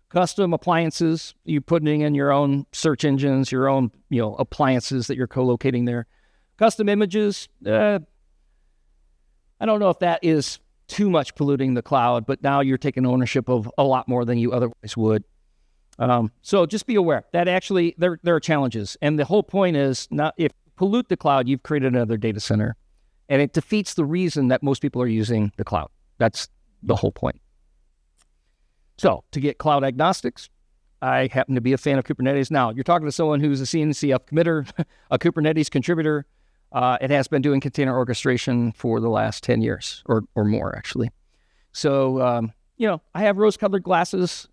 [SPEAKER 1] Custom appliances, you're putting in your own search engines, your own appliances that you're co-locating there. Custom images, I don't know if that is too much polluting the cloud, but now you're taking ownership of a lot more than you otherwise would. So just be aware that actually there are challenges. And the whole point is not if you pollute the cloud, you've created another data center. And it defeats the reason that most people are using the cloud. That's the whole point. So to get cloud agnostics, I happen to be a fan of Kubernetes. Now, you're talking to someone who's a CNCF committer, a Kubernetes contributor. It has been doing container orchestration for the last 10 years or more, actually. So, I have rose-colored glasses.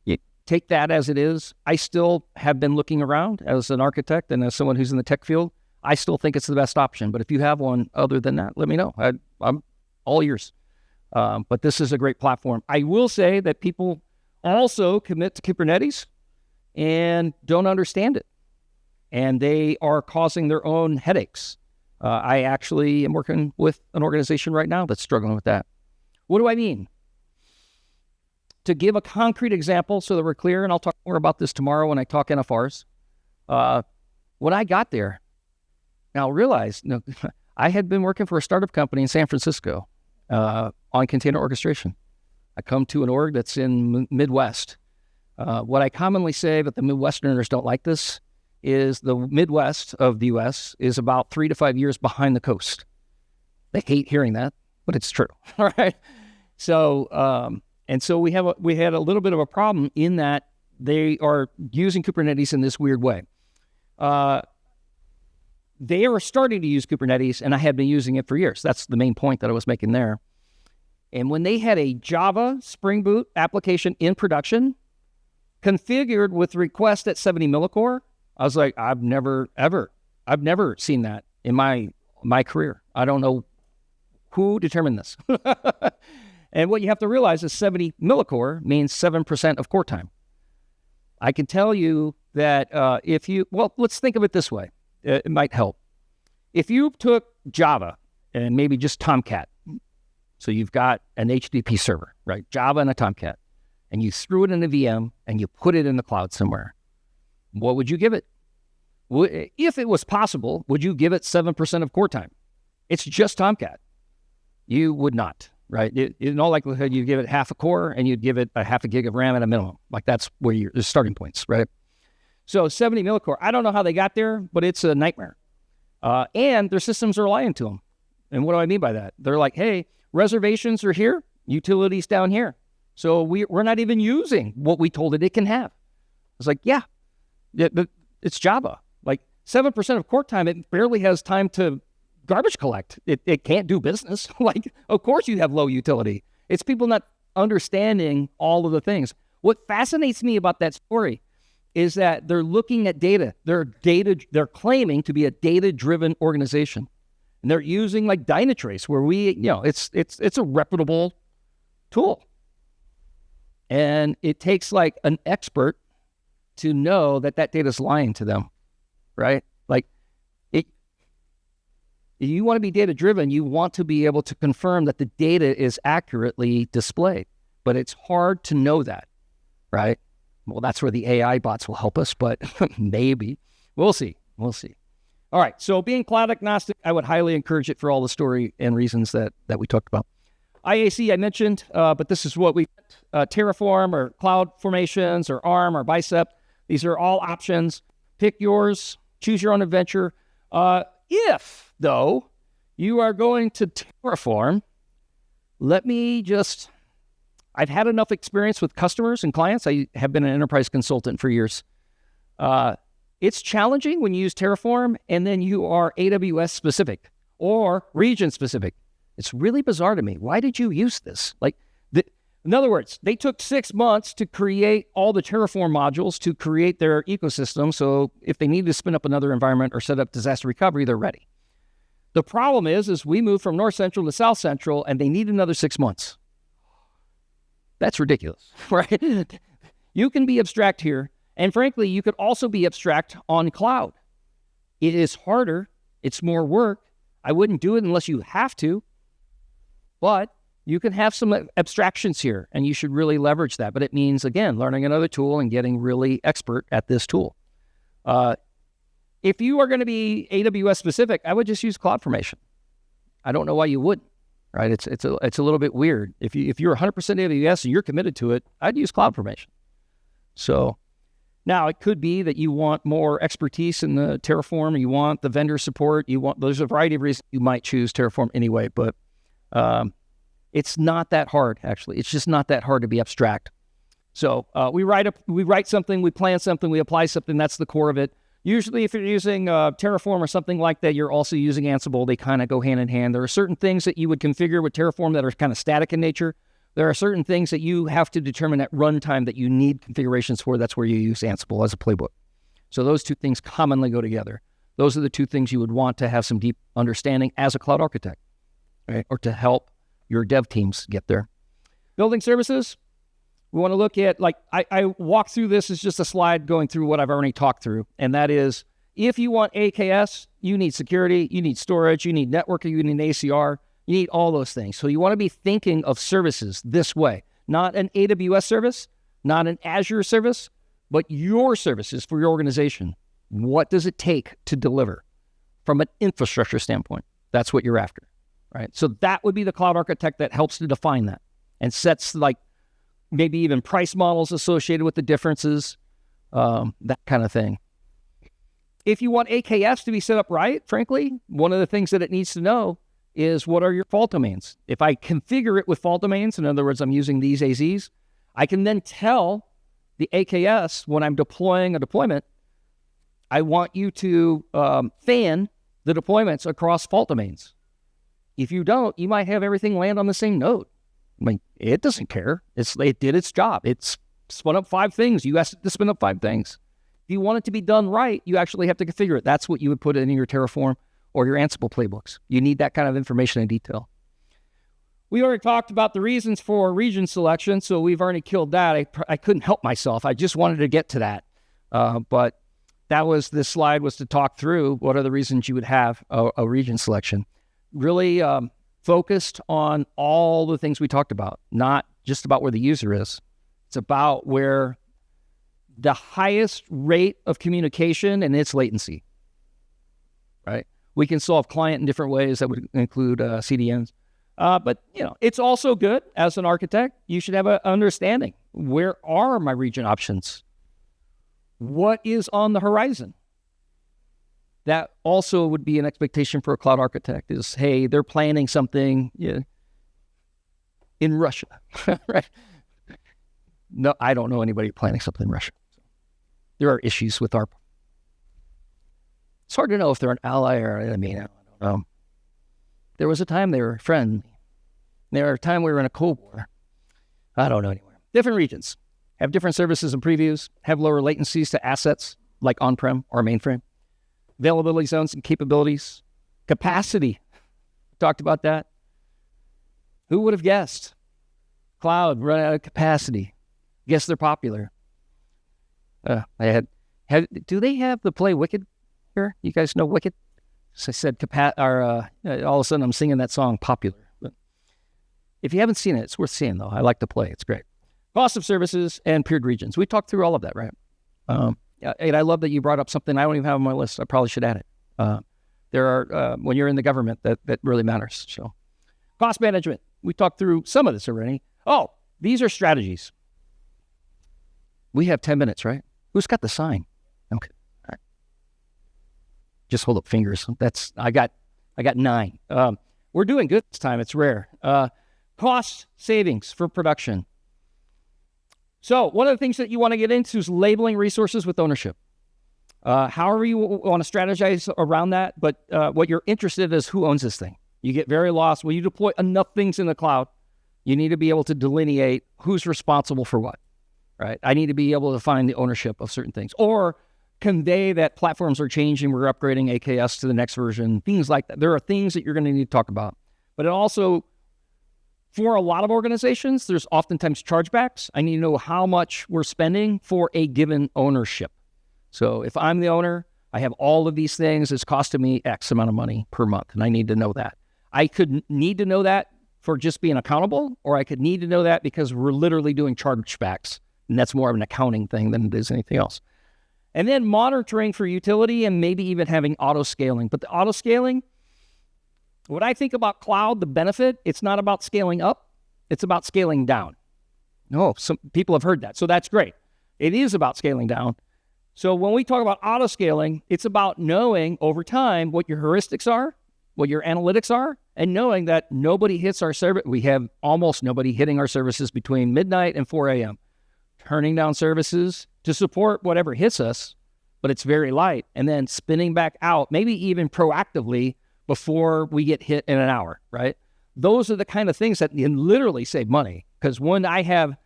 [SPEAKER 1] You take that as it is. I still have been looking around as an architect and as someone who's in the tech field. I still think it's the best option. But if you have one other than that, let me know. I'm all ears. But this is a great platform. I will say that people also commit to Kubernetes and don't understand it. And they are causing their own headaches. I actually am working with an organization right now that's struggling with that. What do I mean? To give a concrete example so that we're clear, and I'll talk more about this tomorrow when I talk NFRs. When I got there, now realize, I had been working for a startup company in San Francisco on container orchestration. I come to an org that's in Midwest. What I commonly say, but the Midwesterners don't like this, is the Midwest of the U.S. is about 3 to 5 years behind the coast. They hate hearing that, but it's true. All right. So And so we had a little bit of a problem in that they are using Kubernetes in this weird way. They are starting to use Kubernetes, and I had been using it for years. That's the main point that I was making there. And when they had a Java Spring Boot application in production, configured with request at 70 millicore, I was like, I've never seen that in my career. I don't know who determined this. And what you have to realize is 70 millicore means 7% of core time. I can tell you that let's think of it this way. It might help. If you took Java and maybe just Tomcat, so you've got an HTTP server, right? Java and a Tomcat, and you threw it in a VM and you put it in the cloud somewhere, what would you give it? If it was possible, would you give it 7% of core time? It's just Tomcat. You would not, right? In all likelihood, you'd give it half a core and you'd give it a half a gig of RAM at a minimum. Like that's where the starting points, right? So 70 millicore, I don't know how they got there, but it's a nightmare. And their systems are lying to them. And what do I mean by that? They're like, hey, reservations are here, utilities down here. So we're not even using what we told it can have. It's like, yeah, it's Java. Like 7% of core time, it barely has time to garbage collect. It can't do business. Like, of course you have low utility. It's people not understanding all of the things. What fascinates me about that story is that they're looking at data. They're claiming to be a data-driven organization. And they're using like Dynatrace, where it's a reputable tool. And it takes like an expert to know that data is lying to them, right? Like, you want to be data-driven, you want to be able to confirm that the data is accurately displayed. But it's hard to know that, right? Well, that's where the AI bots will help us, but maybe. We'll see. All right, so being cloud agnostic, I would highly encourage it for all the story and reasons that we talked about. IAC, I mentioned, but this is what we Terraform or Cloud Formations or ARM or Bicep. These are all options. Pick yours. Choose your own adventure. If, though, you are going to Terraform, I've had enough experience with customers and clients. I have been an enterprise consultant for years. It's challenging when you use Terraform and then you are AWS specific or region specific. It's really bizarre to me. Why did you use this? In other words, they took 6 months to create all the Terraform modules to create their ecosystem. So if they need to spin up another environment or set up disaster recovery, they're ready. The problem is we moved from North Central to South Central and they need another 6 months. That's ridiculous, right? You can be abstract here. And frankly, you could also be abstract on cloud. It is harder. It's more work. I wouldn't do it unless you have to. But you can have some abstractions here, and you should really leverage that. But it means, again, learning another tool and getting really expert at this tool. If you are going to be AWS specific, I would just use CloudFormation. I don't know why you wouldn't. Right? It's a little bit weird. If you're 100% AWS and you're committed to it, I'd use CloudFormation. So now it could be that you want more expertise in the Terraform, you want the vendor support, there's a variety of reasons you might choose Terraform anyway, but it's not that hard, actually. It's just not that hard to be abstract. So we write something, we plan something, we apply something. That's the core of it. Usually if you're using Terraform or something like that, you're also using Ansible. They kind of go hand in hand. There are certain things that you would configure with Terraform that are kind of static in nature. There are certain things that you have to determine at runtime that you need configurations for. That's where you use Ansible as a playbook. So those two things commonly go together. Those are the two things you would want to have some deep understanding as a cloud architect, right? Or to help your dev teams get there. Building services. We want to look at, I walk through this as just a slide going through what I've already talked through. And that is, if you want AKS, you need security, you need storage, you need networking, you need ACR, you need all those things. So you want to be thinking of services this way. Not an AWS service, not an Azure service, but your services for your organization. What does it take to deliver from an infrastructure standpoint? That's what you're after, right? So that would be the cloud architect that helps to define that and sets maybe even price models associated with the differences, that kind of thing. If you want AKS to be set up right, frankly, one of the things that it needs to know is what are your fault domains. If I configure it with fault domains, in other words, I'm using these AZs, I can then tell the AKS when I'm deploying a deployment, I want you to fan the deployments across fault domains. If you don't, you might have everything land on the same node. I mean, it doesn't care. It did its job. It's spun up 5 things. You asked it to spin up 5 things. If you want it to be done right, you actually have to configure it. That's what you would put in your Terraform or your Ansible playbooks. You need that kind of information in detail. We already talked about the reasons for region selection, so we've already killed that. I couldn't help myself. I just wanted to get to that. But this slide was to talk through what are the reasons you would have a region selection. Really focused on all the things we talked about, not just about where the user is. It's about where the highest rate of communication and its latency, right? We can solve client in different ways. That would include CDNs. But, it's also good as an architect. You should have an understanding. Where are my region options? What is on the horizon? That also would be an expectation for a cloud architect is, hey, they're planning something in Russia, right? No, I don't know anybody planning something in Russia. There are issues with our... It's hard to know if they're an ally or an enemy. I don't know. There was a time they were friendly. There was a time we were in a Cold War. I don't know anymore. Different regions have different services and previews, have lower latencies to assets like on-prem or mainframe, availability zones and capabilities, capacity. Talked about that. Who would have guessed? Cloud run out of capacity. Guess they're popular. Do they have the play Wicked here? You guys know Wicked? So I said, all of a sudden I'm singing that song, Popular. But if you haven't seen it, it's worth seeing, though. I like to play. It's great. Cost of services and peered regions. We talked through all of that, right? And I love that you brought up something I don't even have on my list. I probably should add it. There are, when you're in the government, that really matters. So, cost management. We talked through some of this already. Oh, these are strategies. We have 10 minutes, right? Who's got the sign? Okay. All right. Just hold up fingers. I got 9. We're doing good this time. It's rare. Cost savings for production. So one of the things that you want to get into is labeling resources with ownership. However you want to strategize around that, but what you're interested in is who owns this thing. You get very lost. When you deploy enough things in the cloud, you need to be able to delineate who's responsible for what, right? I need to be able to find the ownership of certain things or convey that platforms are changing, we're upgrading AKS to the next version, things like that. There are things that you're going to need to talk about. But it also, for a lot of organizations, there's oftentimes chargebacks. I need to know how much we're spending for a given ownership. So if I'm the owner, I have all of these things, it's costing me X amount of money per month, and I need to know that. I could need to know that for just being accountable, or I could need to know that because we're literally doing chargebacks, and that's more of an accounting thing than it is anything else. And then monitoring for utility and maybe even having auto-scaling. But the auto-scaling, what I think about cloud, the benefit, it's not about scaling up, it's about scaling down. No, some people have heard that, so that's great. It is about scaling down. So when we talk about auto-scaling, it's about knowing over time what your heuristics are, what your analytics are, and knowing that nobody hits our service. We have almost nobody hitting our services between midnight and 4 a.m. Turning down services to support whatever hits us, but it's very light, and then spinning back out, maybe even proactively before we get hit in an hour, right? Those are the kind of things that can literally save money, because when I have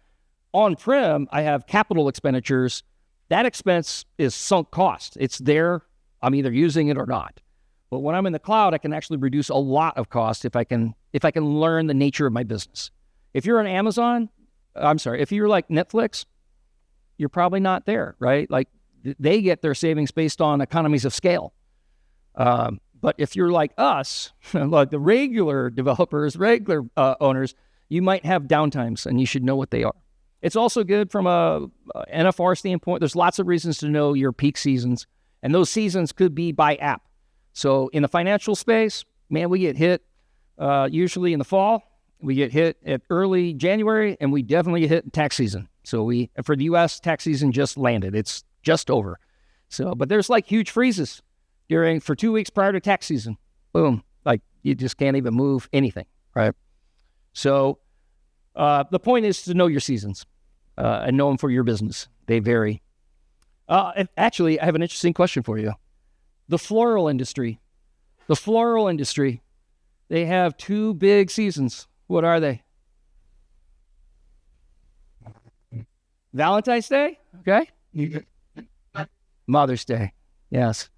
[SPEAKER 1] on-prem, I have capital expenditures. That expense is sunk cost. It's there. I'm either using it or not. But when I'm in the cloud, I can actually reduce a lot of cost if I can learn the nature of my business. If you're if you're like Netflix, you're probably not there, right? Like they get their savings based on economies of scale. But if you're like us, like the regular developers, regular owners, you might have downtimes, and you should know what they are. It's also good from a NFR standpoint. There's lots of reasons to know your peak seasons, and those seasons could be by app. So in the financial space, man, we get hit usually in the fall. We get hit at early January, and we definitely get hit in tax season. So for the U.S., tax season just landed. It's just over. So, but there's like huge freezes for 2 weeks prior to tax season. Boom. Like You just can't even move anything, right? So the point is to know your seasons and know them for your business. They vary. And actually, I have an interesting question for you. The floral industry, they have two big seasons. What are they? Valentine's Day, okay? Mother's Day, yes.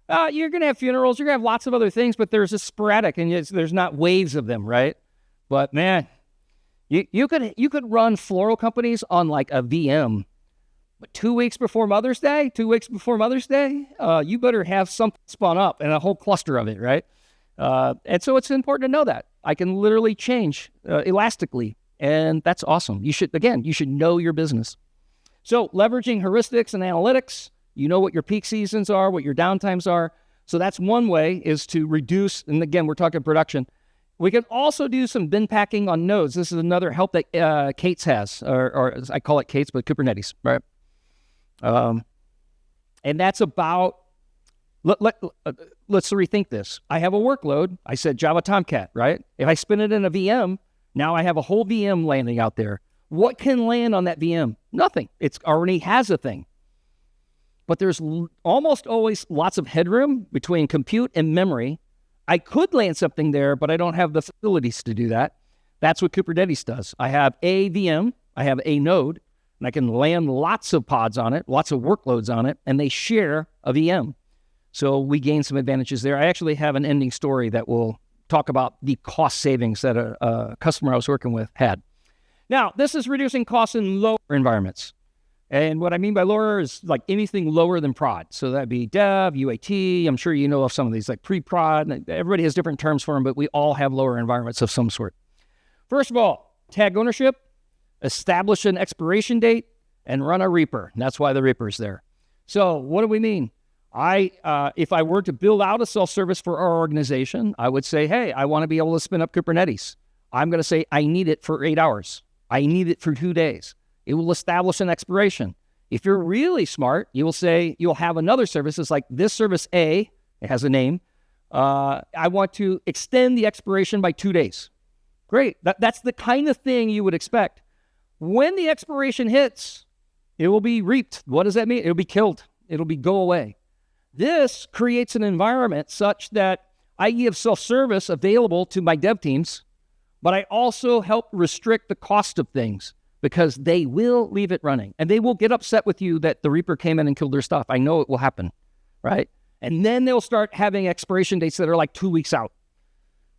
[SPEAKER 1] You're going to have funerals. You're going to have lots of other things, but there's a sporadic, and there's not waves of them, right? But man, you could run floral companies on like a VM. But 2 weeks before Mother's Day, you better have something spun up and a whole cluster of it, right? And so it's important to know that. I can literally change elastically, and that's awesome. You should know your business. So leveraging heuristics and analytics, you know what your peak seasons are, what your downtimes are. So that's one way, is to reduce, and again, we're talking production. We can also do some bin packing on nodes. This is another help that Kate's has, or I call it Kate's, but Kubernetes, right? And that's about, let's rethink this. I have a workload. I said Java Tomcat, right? If I spin it in a VM, now I have a whole VM landing out there. What can land on that VM? Nothing. It already has a thing. But there's almost always lots of headroom between compute and memory. I could land something there, but I don't have the facilities to do that. That's what Kubernetes does. I have a VM, I have a node, and I can land lots of pods on it, lots of workloads on it, and they share a VM. So we gain some advantages there. I actually have an ending story that will talk about the cost savings that a customer I was working with had. Now, this is reducing costs in lower environments. And what I mean by lower is like anything lower than prod. So that'd be dev, UAT. I'm sure you know of some of these, like pre-prod. Everybody has different terms for them, but we all have lower environments of some sort. First of all, tag ownership, establish an expiration date, and run a Reaper. And that's why the Reaper's there. So what do we mean? If I were to build out a self-service for our organization, I would say, hey, I want to be able to spin up Kubernetes. I'm going to say, I need it for 8 hours. I need it for 2 days. It will establish an expiration. If you're really smart, you will say, you'll have another service. It's like this service A, it has a name. I want to extend the expiration by 2 days. Great. That's the kind of thing you would expect. When the expiration hits, it will be reaped. What does that mean? It'll be killed. It'll be go away. This creates an environment such that I give self-service available to my dev teams, but I also help restrict the cost of things because they will leave it running and they will get upset with you that the Reaper came in and killed their stuff. I know it will happen, right? And then they'll start having expiration dates that are like 2 weeks out.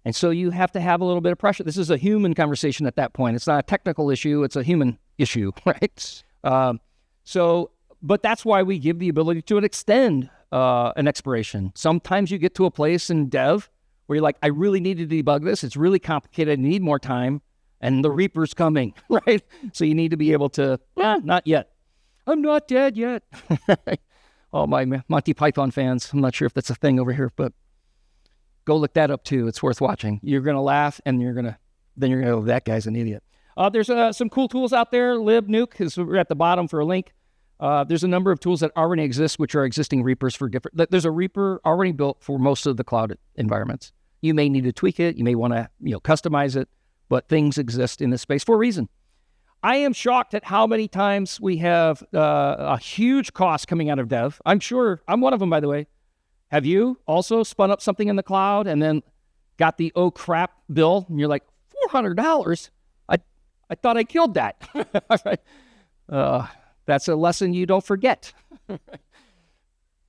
[SPEAKER 1] And so you have to have a little bit of pressure. This is a human conversation at that point. It's not a technical issue. It's a human issue, right? But that's why we give the ability to extend an expiration. Sometimes you get to a place in dev where you're like, I really need to debug this. It's really complicated. I need more time. And the Reaper's coming, right? So you need to be able to, not yet. I'm not dead yet. Oh, my Monty Python fans. I'm not sure if that's a thing over here, but go look that up too. It's worth watching. You're going to laugh and then you're going to go, that guy's an idiot. There's some cool tools out there. libnuke is at the bottom for a link. There's a number of tools that already exist, which are existing Reapers for different. There's a Reaper already built for most of the cloud environments. You may need to tweak it. You may want to, customize it, but things exist in this space for a reason. I am shocked at how many times we have a huge cost coming out of dev. I'm sure I'm one of them, by the way. Have you also spun up something in the cloud and then got the oh crap bill and you're like, $400? I thought I killed that. That's a lesson you don't forget.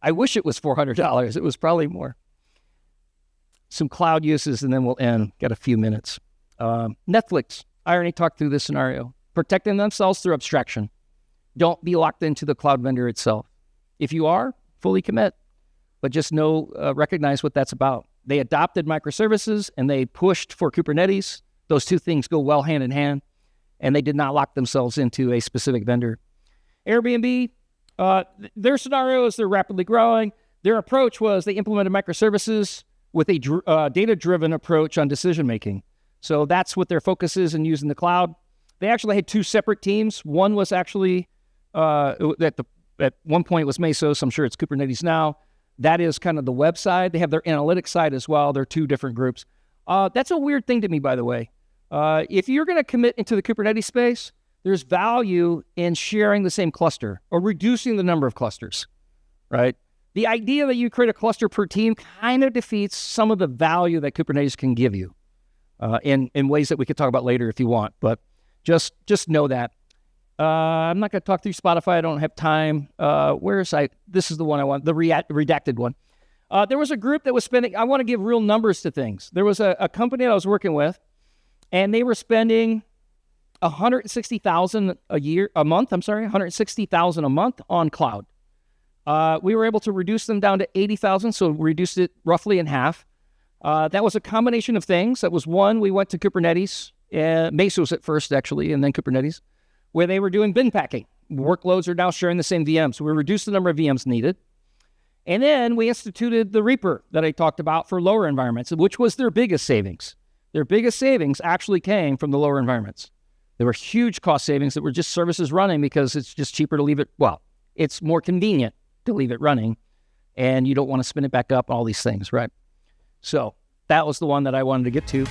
[SPEAKER 1] I wish it was $400. It was probably more. Some cloud uses and then we'll end. Got a few minutes. Netflix. I already talked through this scenario. Protecting themselves through abstraction. Don't be locked into the cloud vendor itself. If you are, fully commit. But just recognize what that's about. They adopted microservices and they pushed for Kubernetes. Those two things go well hand in hand. And they did not lock themselves into a specific vendor. Airbnb, their scenario is they're rapidly growing. Their approach was they implemented microservices with a data-driven approach on decision-making. So that's what their focus is in using the cloud. They actually had two separate teams. One was actually, at one point it was Mesos. I'm sure it's Kubernetes now. That is kind of the web side. They have their analytics side as well. They're two different groups. That's a weird thing to me, by the way. If you're going to commit into the Kubernetes space, there's value in sharing the same cluster or reducing the number of clusters, right? The idea that you create a cluster per team kind of defeats some of the value that Kubernetes can give you in ways that we could talk about later if you want. But just know that. I'm not going to talk through Spotify. I don't have time. This is the one I want, the redacted one. There was a group that was spending, I want to give real numbers to things. There was a company that I was working with, and they were spending $160,000 a month on cloud. We were able to reduce them down to $80,000, so we reduced it roughly in half. That was a combination of things. That was one, we went to Kubernetes, Mesos at first actually, and then Kubernetes, where they were doing bin packing. Workloads are now sharing the same VMs, so we reduced the number of VMs needed. And then we instituted the Reaper that I talked about for lower environments, which was their biggest savings. Their biggest savings actually came from the lower environments. There were huge cost savings that were just services running because it's just cheaper to leave it, it's more convenient to leave it running, and you don't want to spin it back up, all these things, right? So that was the one that I wanted to get to.